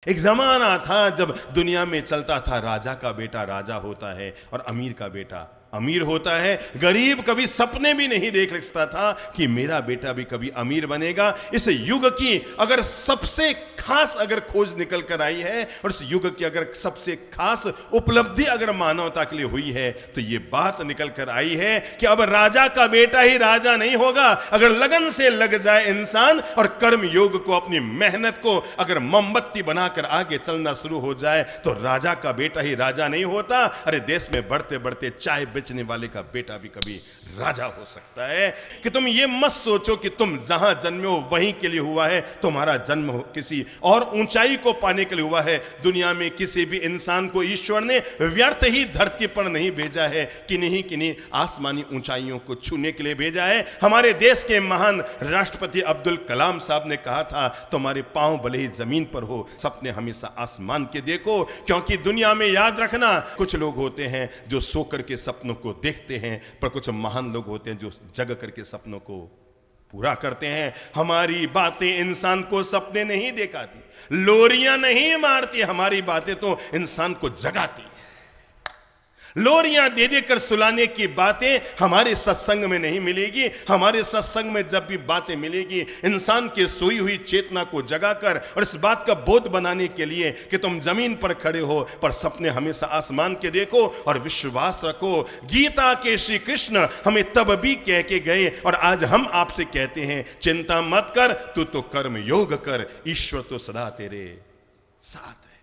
एक जमाना था जब दुनिया में चलता था राजा का बेटा राजा होता है और अमीर का बेटा अमीर होता है। गरीब कभी सपने भी नहीं देख सकता था कि मेरा बेटा भी कभी अमीर बनेगा। इस युग की अगर सबसे खास अगर खोज निकल कर आई है और इस युग की अगर सबसे खास उपलब्धि अगर मानवता के लिए हुई है तो ये बात निकल कर आई है कि अब राजा का बेटा ही राजा नहीं होगा। अगर लगन से लग जाए इंसान और कर्म योग को, अपनी मेहनत को अगर मोमबत्ती बनाकर आगे चलना शुरू हो जाए तो राजा का बेटा ही राजा नहीं होता। अरे देश में बढ़ते बढ़ते चाय बेचने वाले का बेटा भी कभी राजा हो सकता है। कि तुम ये मत सोचो कि तुम जहां जन्मे हो वहीं के लिए हुआ है, तुम्हारा जन्म किसी और ऊंचाई को पाने के लिए हुआ है। दुनिया में किसी भी इंसान को ईश्वर ने व्यर्थ ही धरती पर नहीं भेजा है, किन्हीं आसमानी ऊंचाइयों को छूने के लिए भेजा है। हमारे देश के महान राष्ट्रपति अब्दुल कलाम साहब ने कहा था, तुम्हारे पांव भले ही जमीन पर हो, सपने हमेशा आसमान के देखो। क्योंकि दुनिया में याद रखना, कुछ लोग होते हैं जो सो करके सपनों को देखते हैं, पर कुछ महान लोग होते हैं जो जग करके सपनों को पूरा करते हैं। हमारी बातें इंसान को सपने नहीं दिखाती, लोरियां नहीं मारती, हमारी बातें तो इंसान को जगाती है। लोरियां दे देकर सुलाने की बातें हमारे सत्संग में नहीं मिलेगी। हमारे सत्संग में जब भी बातें मिलेगी इंसान के सोई हुई चेतना को जगाकर और इस बात का बोध बनाने के लिए कि तुम जमीन पर खड़े हो पर सपने हमेशा आसमान के देखो और विश्वास रखो। गीता के श्री कृष्ण हमें तब भी कह के गए और आज हम आपसे कहते हैं, चिंता मत कर, तू तो कर्म योग कर, ईश्वर तो सदा तेरे साथ है।